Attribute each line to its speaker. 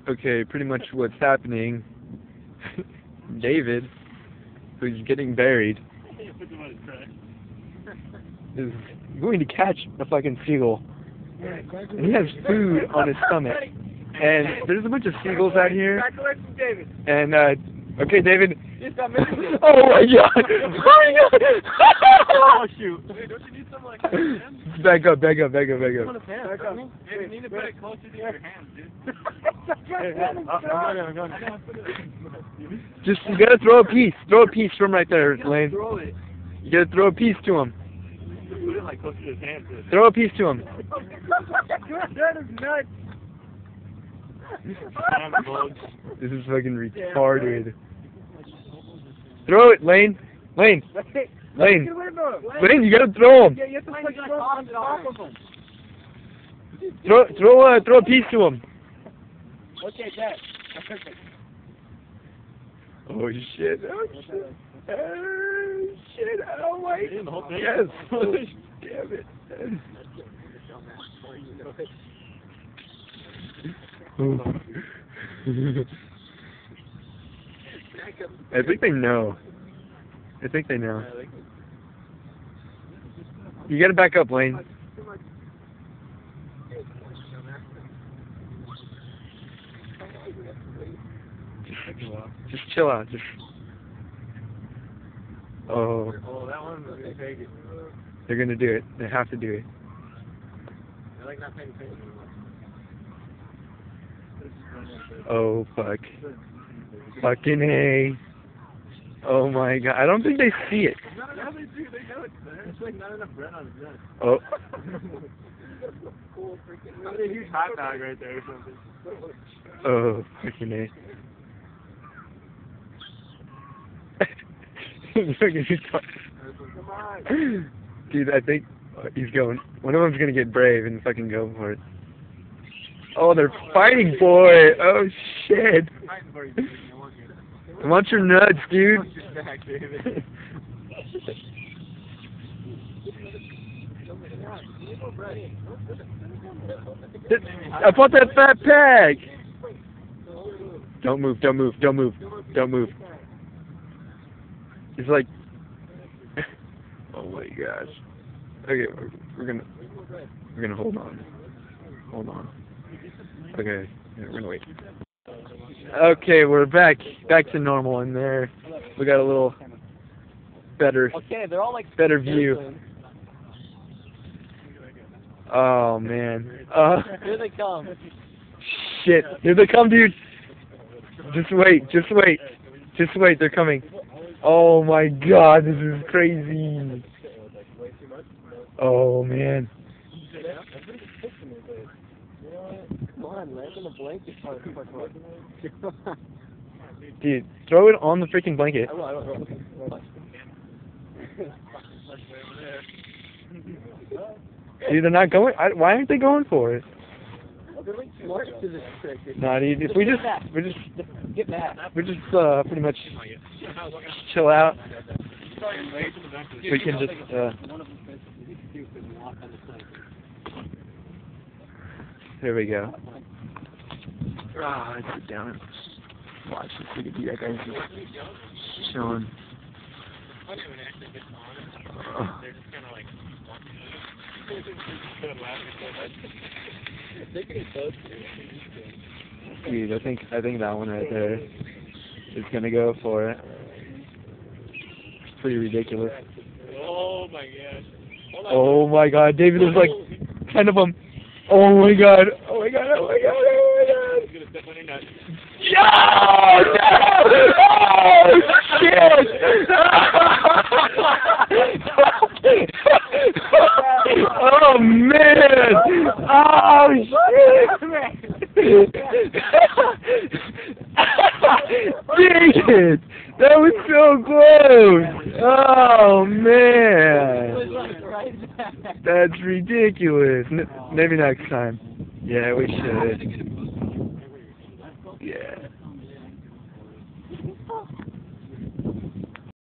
Speaker 1: Okay, pretty much what's happening. David, who's getting buried, is going to catch a fucking seagull. And he has food on his stomach. And there's a bunch of seagulls out here. And, okay, David. Oh my god! Oh my god!
Speaker 2: Oh shoot! Wait, don't you need some like hands?
Speaker 1: Back up.
Speaker 2: Hey, you need to put it closer to your hands, dude. I'm going.
Speaker 1: Just, you gotta throw a piece. Throw a piece from right there, Lane.
Speaker 2: Throw it.
Speaker 1: You gotta throw a piece to him.
Speaker 2: Put it like closer to his hands.
Speaker 1: Throw a piece to him.
Speaker 2: That is nuts.
Speaker 1: This is fucking retarded. Throw it, Lane. Lane, you gotta throw him. Throw a piece to him.
Speaker 2: Okay, that.
Speaker 1: Oh shit! Oh shit! Oh shit! Oh my! Yes! Damn it! I think they know. You gotta back up, Lane. Just chill out. Oh.
Speaker 2: Oh, that one was big.
Speaker 1: They're gonna do it. They have to do it.
Speaker 2: I like not paying attention anymore.
Speaker 1: Oh fuck. Fucking A. Oh my god. I don't think they see it.
Speaker 2: No, they do. They know it's there. It's like not enough bread on his neck.
Speaker 1: Oh.
Speaker 2: Got a huge hot dog right there or something.
Speaker 1: Oh, fucking A.
Speaker 2: Come on.
Speaker 1: Dude, I think he's going. One of them's gonna get brave and fucking go for it. Oh, they're fighting for it. Oh shit. I want your nuts, dude. I bought that fat pack. Don't move. It's like, oh my gosh. Okay, we're gonna hold on. Okay, yeah, we're gonna wait. Okay, we're back to normal in there. We got a little better,
Speaker 2: they're all like
Speaker 1: better view. Oh man.
Speaker 2: Here they come.
Speaker 1: Shit, here they come, dude. Just wait, they're coming. Oh my god, this is crazy. Oh man.
Speaker 2: Come on, land on the blanket.
Speaker 1: Dude, throw it on the freaking blanket.
Speaker 2: I will.
Speaker 1: Dude, they're not going. Why aren't they going for it?
Speaker 2: They're like smart to this trick.
Speaker 1: Nah, dude, if we just
Speaker 2: Get back.
Speaker 1: pretty much chill out. We can just here we go. Let's sit down and watch this. We can do that, guys. Just chilling. Dude, I think that one right there is gonna go for it. It's pretty ridiculous.
Speaker 2: Oh my gosh.
Speaker 1: Oh my god, David, there's like 10 of them. Oh my god. Oh my god.
Speaker 2: He's gonna step on your nuts.
Speaker 1: No! Oh shit! Oh man! Oh shit! Dang it! That was so close! Oh man! That's ridiculous. Maybe next time. Yeah, we should. Yeah.